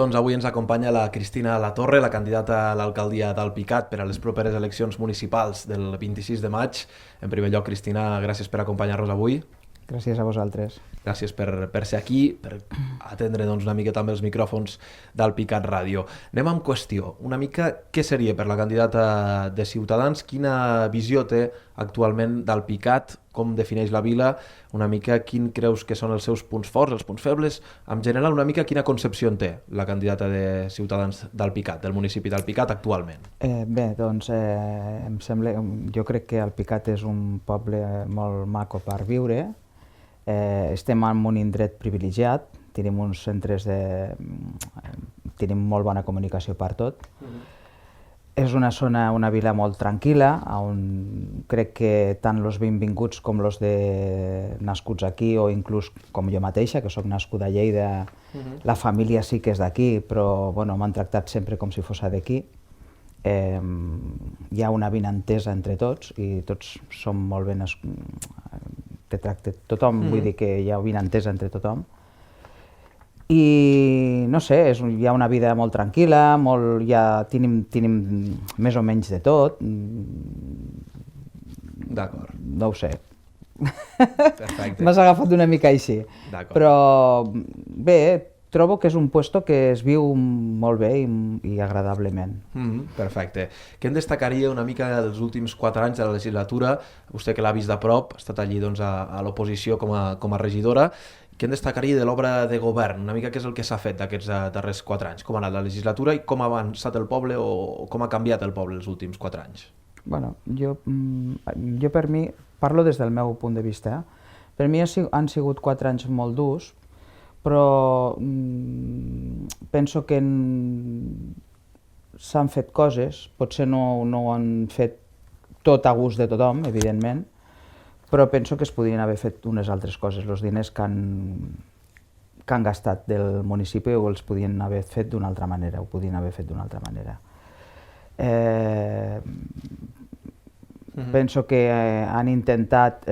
Doncs avui ens acompanya la Cristina Latorre, la candidata a l'alcaldia d'Alpicat per a les properes eleccions municipals del 26 de maig. En primer lloc, Cristina, gràcies per acompanyar-nos avui. Gràcies a vosaltres. Gràcies per ser aquí, per atendre una miqueta amb els micròfons d'Alpicat Ràdio. Anem amb qüestió. Una mica, què seria per la candidata de Ciutadans? Quina visió té actualment d'Alpicat? Com defineix la vila? Una mica, quin creus que són els seus punts forts, els punts febles? En general, una mica, quina concepció en té la candidata de Ciutadans d'Alpicat, del municipi d'Alpicat actualment? Bé, doncs em sembla, jo crec que Alpicat és un poble molt maco per viure. Estem en un indret privilegiat, tenim uns centres tenim molt bona comunicació per tot. És una zona, una vila molt tranquil·la, on crec que tant els benvinguts com els nascuts aquí, o inclús com jo mateixa, que sóc nascuda a Lleida, la família sí que és d'aquí, però m'han tractat sempre com si fos d'aquí. Hi ha una avinentesa entre tots i tots som molt ben... te tracta tothom, vull dir que hi ha avinentesa entre tothom. I no sé, hi ha una vida molt tranquil·la, tenim més o menys de tot. D'acord. No ho sé. Perfecte. M'has agafat una mica així. D'acord. Però bé, trobo que és un puesto que es viu molt bé i agradablement. Perfecte. Què en destacaria una mica dels últims 4 anys de la legislatura? Vostè que l'ha vist de prop, ha estat allí a l'oposició com a regidora. Què en destacaria de l'obra de govern? Una mica què és el que s'ha fet d'aquests darrers 4 anys? Com ha anat la legislatura i com ha avançat el poble o com ha canviat el poble els últims 4 anys? Bueno, jo per mi, parlo des del meu punt de vista, per mi han sigut 4 anys molt durs, però penso que s'han fet coses, potser no ho han fet tot a gust de tothom, evidentment, però penso que es podien haver fet unes altres coses. Els diners que han gastat del municipi els podien haver fet d'una altra manera, Penso que han intentat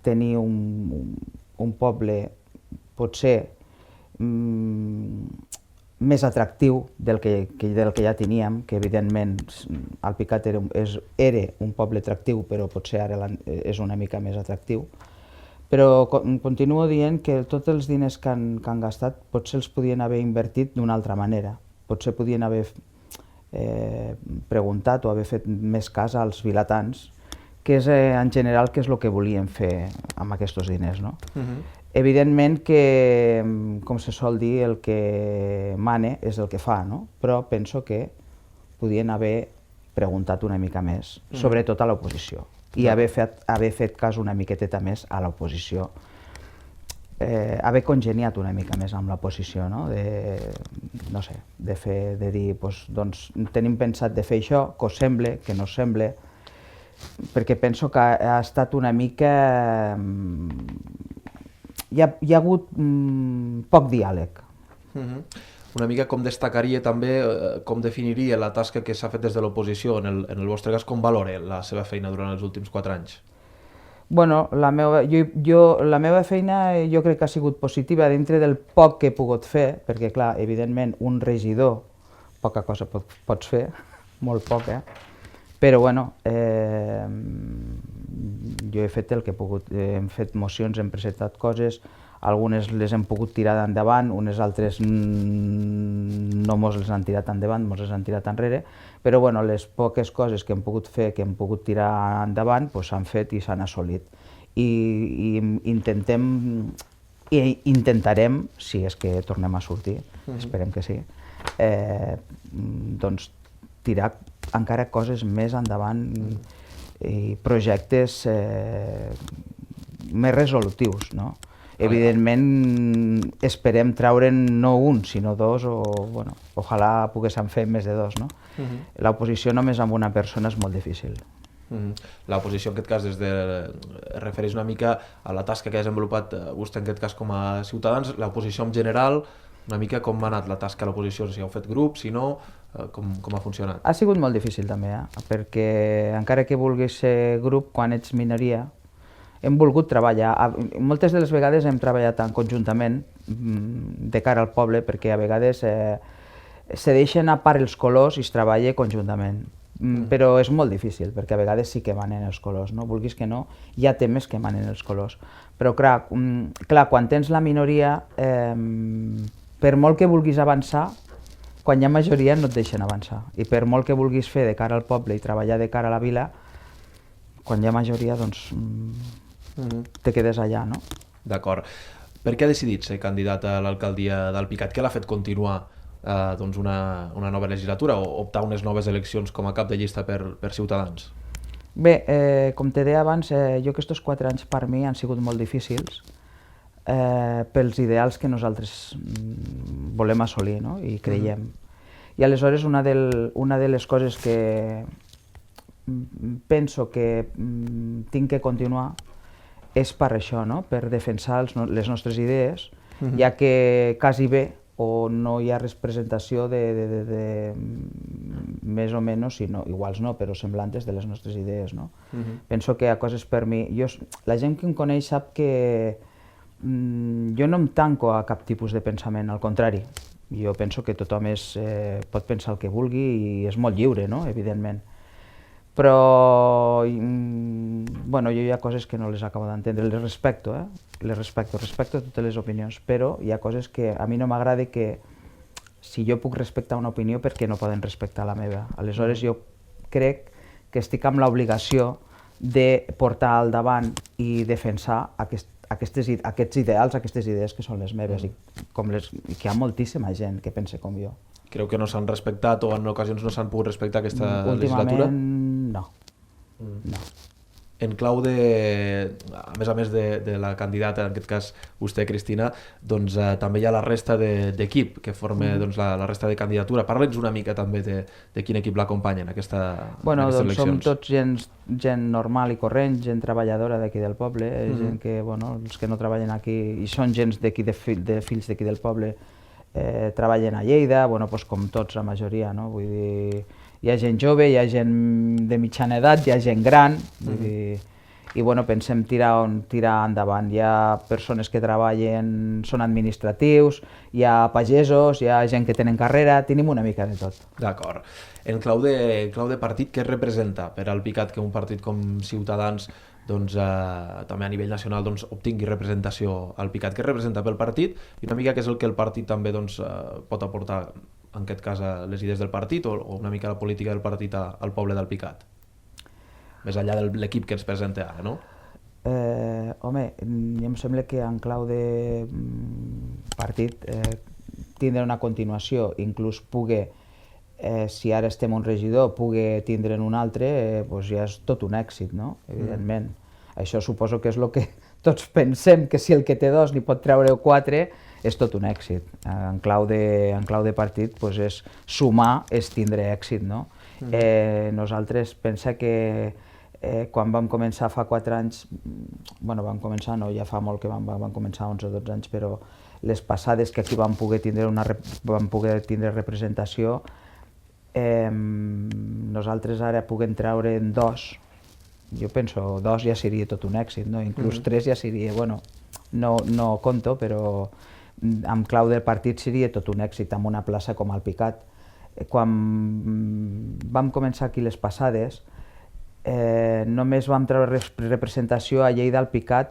tenir un poble potser més atractiu del que ja teníem, que evidentment Alpicat era un poble atractiu, però potser ara és una mica més atractiu. Però continuo dient que tots els diners que han gastat potser els podien haver invertit d'una altra manera. Potser podien haver preguntat o haver fet més cas als vilatans, que és en general què és el que volien fer amb aquests diners. Evidentment que, com se sol dir, el que mane és el que fa, però penso que podien haver preguntat una mica més, sobretot a l'oposició, i haver fet cas una miqueteta més a l'oposició, haver congeniat una mica més amb l'oposició, de dir, doncs tenim pensat de fer això, que us semble, que no us semble, perquè penso que ha estat una mica... Hi ha hagut poc diàleg. Una mica com destacaria també, com definiria la tasca que s'ha fet des de l'oposició, en el vostre cas, com valora la seva feina durant els últims 4 anys? Bueno, la meva feina jo crec que ha sigut positiva dintre del poc que he pogut fer, perquè clar, evidentment un regidor poca cosa pots fer, molt poc, però bueno, jo he fet el que he pogut, hem fet mocions, hem presentat coses, algunes les hem pogut tirar endavant, unes altres no mos les han tirat endavant, mos les han tirat enrere, però bueno, les poques coses que hem pogut fer, que hem pogut tirar endavant, s'han fet i s'han assolit. I intentarem, si és que tornem a sortir, esperem que sí, doncs tirar encara coses més endavant i projectes més resolutius, Evidentment esperem treure'n no un, sinó 2, o ojalà poguéssim fer més de 2, L'oposició només amb una persona és molt difícil. L'oposició en aquest cas es refereix una mica a la tasca que ha desenvolupat vostè en aquest cas com a Ciutadans, l'oposició en general, una mica com ha anat la tasca a l'oposició, si heu fet grup, si no, com ha funcionat? Ha sigut molt difícil també, perquè encara que vulguis ser grup, quan ets minoria, hem volgut treballar. Moltes de les vegades hem treballat conjuntament de cara al poble, perquè a vegades se deixen a part els colors i es treballa conjuntament. Però és molt difícil, perquè a vegades sí que manen els colors, no? Vulguis que no, hi ha temes que manen els colors. Però clar, quan tens la minoria, per molt que vulguis avançar, quan hi ha majoria no et deixen avançar. I per molt que vulguis fer de cara al poble i treballar de cara a la vila, quan hi ha majoria, doncs, te quedes allà, no? D'acord. Per què ha decidit ser candidat a l'alcaldia d'Alpicat? Què l'ha fet continuar doncs una nova legislatura o optar unes noves eleccions com a cap de llista per Ciutadans? Bé, com te deia abans, jo aquests 4 anys per mi han sigut molt difícils pels ideals que nosaltres volem assolir, no? I creiem. I aleshores una de les coses que penso que tinc que continuar és per això, no? Per defensar les nostres idees, ja que quasi bé o no hi ha representació de més o menys, iguals no, però semblantes de les nostres idees, no? Penso que hi ha coses per mi... La gent que em coneix sap que jo no em tanco a cap tipus de pensament, al contrari. Jo penso que tothom pot pensar el que vulgui i és molt lliure, no? Evidentment. Però bueno, jo hi ha coses que no les acabo d'entendre, les respecto, respecto totes les opinions, però hi ha coses que a mi no m'agrada que si jo puc respectar una opinió, per què no poden respectar la meva? Aleshores jo crec que estic amb l'obligació de portar al davant i defensar aquests ideals, aquestes idees que són les meves i que hi ha moltíssima gent que pensa com jo. Creu que no s'han respectat o en ocasions no s'han pogut respectar aquesta legislatura? Últimament no. En clau a més de la candidata, en aquest cas vostè, Cristina, doncs també hi ha la resta d'equip que forma la resta de candidatura. Parla'ns una mica també de quin equip l'acompanyen en aquestes eleccions. Som tots gent normal i corrent, gent treballadora d'aquí del poble, gent que, els que no treballen aquí i són gent de fills d'aquí del poble, treballen a Lleida, com tots, la majoria, no? Vull dir, hi ha gent jove, hi ha gent de mitjana edat, hi ha gent gran, i pensem tirar endavant. Hi ha persones que treballen, són administratius, hi ha pagesos, hi ha gent que tenen carrera, tenim una mica de tot. D'acord. En clau de partit, què representa per Alpicat que un partit com Ciutadans també a nivell nacional obtingui representació al Alpicat? Què representa pel partit i una mica què és el que el partit també pot aportar, en aquest cas, a les idees del partit o una mica a la política del partit al poble d'Alpicat? Més enllà de l'equip que ens presenta ara, no? Home, em sembla que en clau de partit tindre una continuació, inclús poder, si ara estem un regidor, poder tindre'n un altre, ja és tot un èxit, no? Evidentment. Això suposo que és el que tots pensem, que si el que té 2 n'hi pot treure 4, és tot un èxit. En clau de partit és sumar, és tindre èxit, no? Nosaltres pensa que quan vam començar fa 4 anys, vam començar, no, ja fa molt que vam començar 11 o 12 anys, però les passades que aquí vam poder tindre representació, nosaltres ara puguem treure en 2, jo penso 2 ja seria tot un èxit, no? Inclús 3 ja seria, no conto, però amb clau del partit seria tot un èxit amb una plaça com Alpicat. Quan vam començar aquí les passades, només vam treure representació a Lleida, Alpicat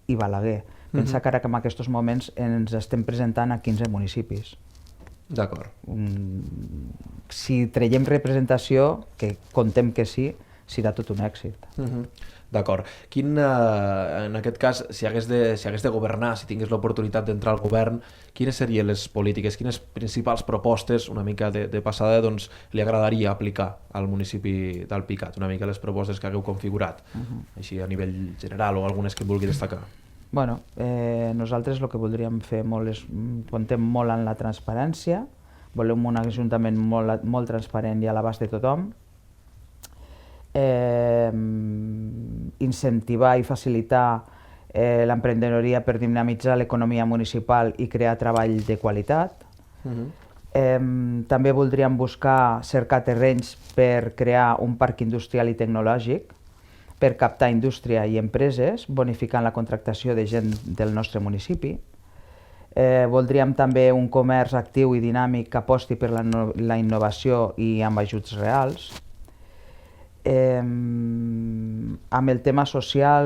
i Balaguer. Pensa que ara que en aquests moments ens estem presentant a 15 municipis. D'acord. Si traiem representació, que contem que sí, serà tot un èxit. D'acord. En aquest cas, si hagués de governar, si tingués l'oportunitat d'entrar al govern, quines serien les polítiques, quines principals propostes, una mica de passada, li agradaria aplicar al municipi d'Alpicat? Una mica les propostes que hagueu configurat, així a nivell general o algunes que vulgui destacar. Nosaltres el que voldríem fer molt és, contem molt en la transparència, volem un ajuntament molt transparent i a l'abast de tothom, incentivar i facilitar l'emprenedoria per dinamitzar l'economia municipal i crear treball de qualitat. També voldríem cercar terrenys per crear un parc industrial i tecnològic per captar indústria i empreses, bonificant la contractació de gent del nostre municipi. Voldríem també un comerç actiu i dinàmic que aposti per la innovació i amb ajuts reals. Amb el tema social,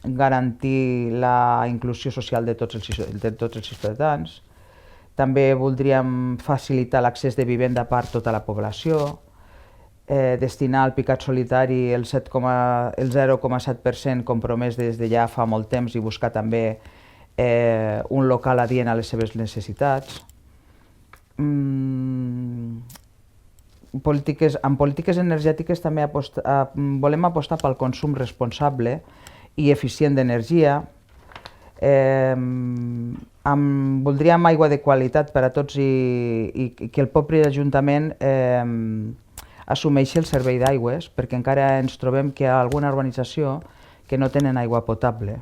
garantir la inclusió social de tots els ciutadans. També voldríem facilitar l'accés de vivenda per tota la població, destinar al picat solitari el 0,7% compromès des de ja fa molt temps i buscar també un local adient a les seves necessitats. En polítiques energètiques també volem apostar pel consum responsable i eficient d'energia. Voldríem aigua de qualitat per a tots i que el propi Ajuntament assumeixi el servei d'aigües, perquè encara ens trobem que hi ha alguna urbanització que no tenen aigua potable.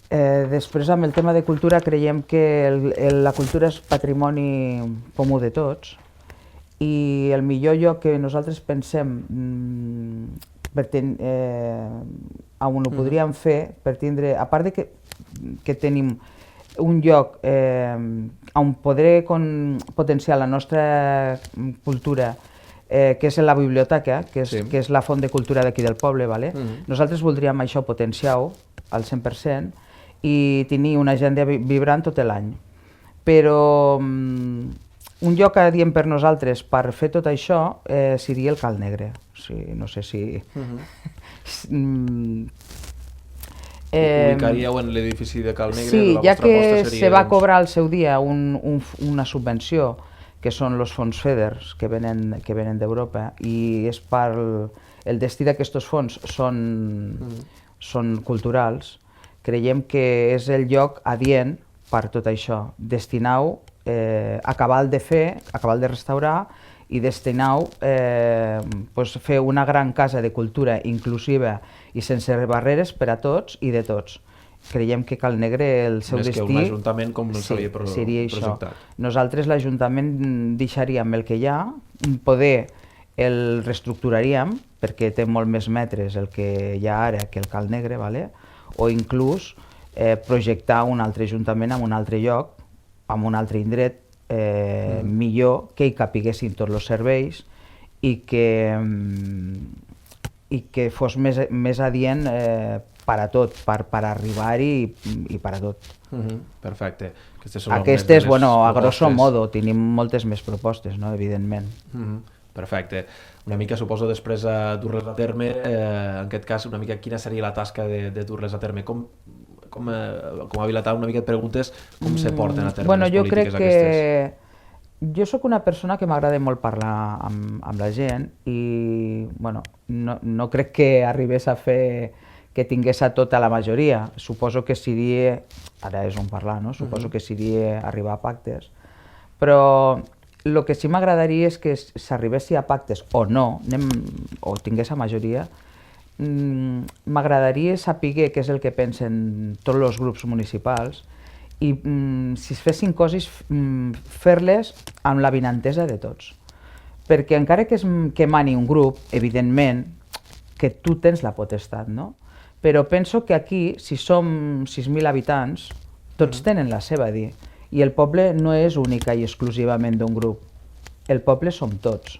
Després, amb el tema de cultura, creiem que la cultura és patrimoni comú de tots i el millor lloc que nosaltres pensem on ho podríem fer, per tindre, a part de que tenim un lloc on poder potenciar la nostra cultura, que és la biblioteca, que és la font de cultura d'aquí del poble, nosaltres voldríem això potenciar-ho al 100% i tenir una agenda vibrant tot l'any. Però un lloc que diem per nosaltres per fer tot això seria el Cal Negre. No sé si... Ubicaríeu en l'edifici de Cal Negre? Sí, ja que se va cobrar al seu dia una subvenció, que són els fons FEDER, que venen d'Europa, i és per el destí d'aquests fons són culturals, creiem que és el lloc adient per tot això, destinar-ho, acabar-lo de fer, acabar-lo de restaurar i destinar-ho, fer una gran casa de cultura inclusiva i sense barreres per a tots i de tots. Creiem que Cal Negre, el seu destí... Més que un ajuntament com s'havia projectat. Nosaltres l'Ajuntament deixaríem el que hi ha, poder el reestructuraríem, perquè té molt més metres el que hi ha ara que el Cal Negre, o inclús projectar un altre ajuntament en un altre lloc, en un altre indret millor, que hi capiguessin tots els serveis i que fos més adient per a tot, per arribar-hi i per a tot. Perfecte. Aquestes, a grosso modo, tenim moltes més propostes, evidentment. Perfecte. Una mica, suposo, després de dur-les a terme, en aquest cas, una mica quina seria la tasca de dur-les a terme? Com a Vilatà, una mica et preguntes com se porten a terme les polítiques aquestes? Jo sóc una persona que m'agrada molt parlar amb la gent i no crec que arribés a fer que tingués a tota la majoria. Suposo que seria, ara és on parlar, suposo que seria arribar a pactes, però el que sí m'agradaria és que s'arribessi a pactes o no, o tingués a majoria, m'agradaria saber què és el que pensen tots els grups municipals i si es fessin coses, fer-les amb la vinentesa de tots. Perquè encara que mani un grup, evidentment, que tu tens la potestat, no? Però penso que aquí, si som 6.000 habitants, tots tenen la seva a dir. I el poble no és única i exclusivament d'un grup. El poble som tots.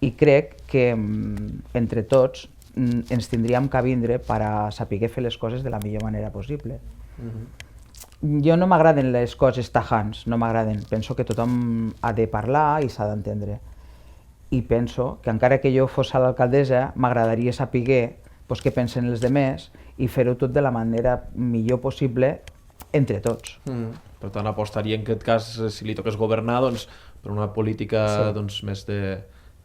I crec que entre tots ens tindríem que vindre per a saber fer les coses de la millor manera possible. Jo no m'agraden les coses tajants, no m'agraden. Penso que tothom ha de parlar i s'ha d'entendre. I penso que encara que jo fos a l'alcaldessa, m'agradaria saber què pensen els altres i fer-ho tot de la manera millor possible entre tots. Per tant, apostaria en aquest cas, si li toqués governar, per una política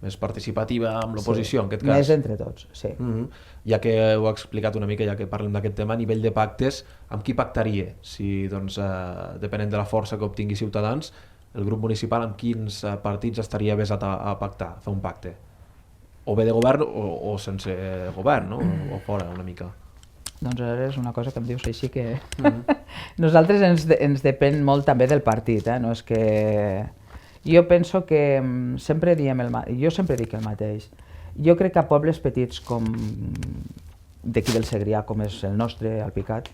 més participativa amb l'oposició, en aquest cas. Més entre tots, sí. Ja que ho ha explicat una mica, ja que parlem d'aquest tema, a nivell de pactes, amb qui pactaria? Si, depenent de la força que obtingui Ciutadans, el grup municipal amb quins partits estaria avesat a pactar, a fer un pacte? O bé de govern o sense govern, o fora una mica? Doncs ara és una cosa que em dius així que... Nosaltres ens depèn molt també del partit, no és que... Jo penso que jo sempre dic el mateix. Jo crec que a pobles petits com d'aquí del Segrià, com és el nostre, Alpicat,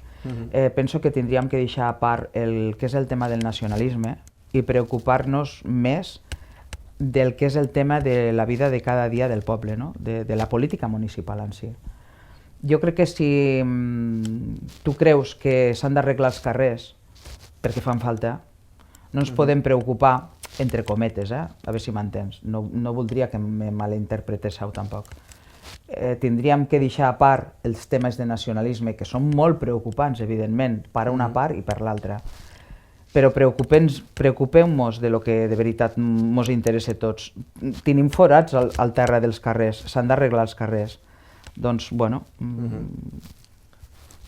penso que tindríem que deixar a part el que és el tema del nacionalisme i preocupar-nos més del que és el tema de la vida de cada dia del poble, no? de la política municipal en si. Jo crec que si tu creus que s'han d'arreglar els carrers perquè fan falta, no ens podem preocupar, entre cometes, a veure si m'entens, no voldria que me malinterpretéssiu tampoc. Tindríem que deixar a part els temes de nacionalisme, que són molt preocupants, evidentment, per una part i per l'altra, però preocupem-nos de lo que de veritat ens interessa a tots. Tenim forats al terra dels carrers, s'han d'arreglar els carrers. Doncs, bueno...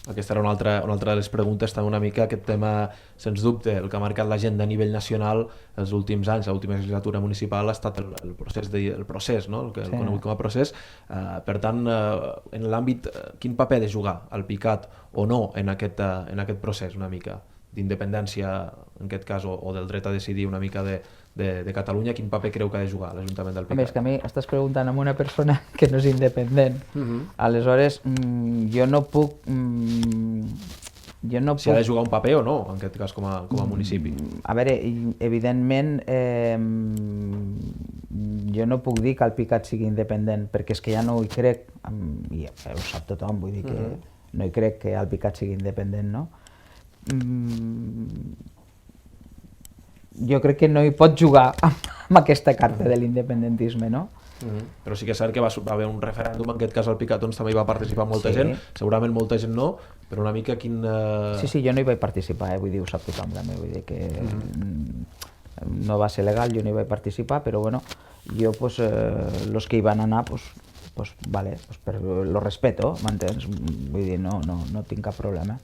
Aquesta era una altra de les preguntes, també una mica aquest tema, sens dubte, el que ha marcat l'agenda a nivell nacional els últims anys, l'última legislatura municipal ha estat el procés, no? El que hem conegut com a procés. Per tant, en l'àmbit, quin paper ha de jugar el PICAT o no en aquest procés una mica d'independència, en aquest cas, o del dret a decidir una mica de Catalunya, quin paper creu que ha de jugar l'Ajuntament del PICAT? A més, que a mi estàs preguntant a una persona que no és independent. Aleshores, jo no puc... Si ha de jugar un paper o no, en aquest cas, com a municipi. A veure, evidentment, jo no puc dir que el PICAT sigui independent, perquè és que ja no hi crec, i ho sap tothom, vull dir que no hi crec que el PICAT sigui independent, no? Jo crec que no hi pot jugar amb aquesta carta de l'independentisme, no? Però sí que és cert que va haver un referèndum, en aquest cas al PICAT, on també hi va participar molta gent, segurament molta gent no, però una mica quin... Sí, jo no hi vaig participar, vull dir, ho sap tothom també, vull dir que no va ser legal, jo no hi vaig participar, però bueno, jo, pues, los que hi van anar, pues vale, lo respeto, m'entens? Vull dir, no tinc cap problema.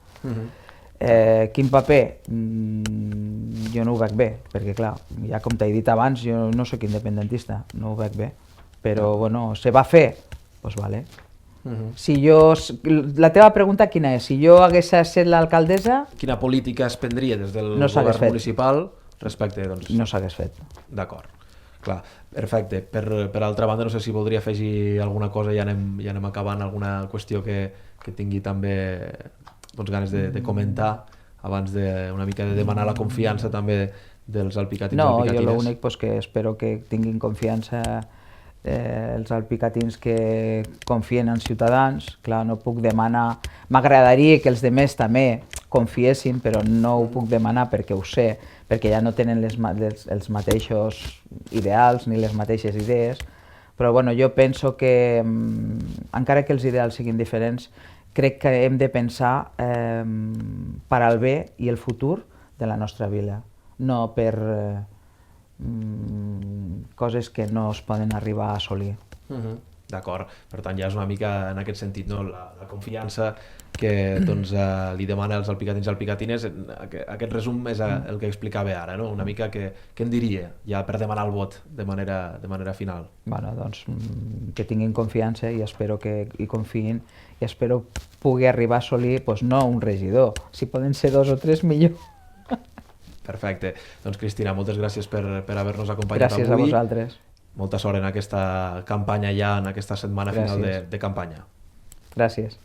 Quin paper? Jo no ho veig bé, perquè clar, ja com t'he dit abans, jo no sóc independentista, no ho veig bé, però bueno, se va fer, doncs vale. La teva pregunta quina és? Si jo hagués estat l'alcaldessa... Quina política es prendria des del govern municipal respecte... No s'hagués fet. D'acord, clar, perfecte. Per altra banda, no sé si voldria afegir alguna cosa, ja anem acabant, alguna qüestió que tingui també ganes de comentar abans una mica de demanar la confiança també dels alpicatins i alpicatines. No, jo l'únic que espero que tinguin confiança els alpicatins que confien en Ciutadans. Clar, no puc demanar... M'agradaria que els altres també confiessin, però no ho puc demanar perquè ho sé, perquè ja no tenen els mateixos ideals ni les mateixes idees. Però bueno, jo penso que, encara que els ideals siguin diferents, crec que hem de pensar per al bé i el futur de la nostra vila, no per coses que no es poden arribar a assolir. D'acord, per tant ja és una mica en aquest sentit, no? La confiança que li demana als alpicatins i alpicatines. Aquest resum és el que explicava ara, no? Una mica què en diria ja per demanar el vot de manera final. Bueno, doncs que tinguin confiança i espero que hi confiïn i espero poder arribar a assolir, no un regidor, si poden ser 2 o 3 millor. Perfecte, doncs Cristina, moltes gràcies per haver-nos acompanyat avui. Gràcies a vosaltres. Molta sort en aquesta campanya ja, en aquesta setmana final de campanya. Gràcies.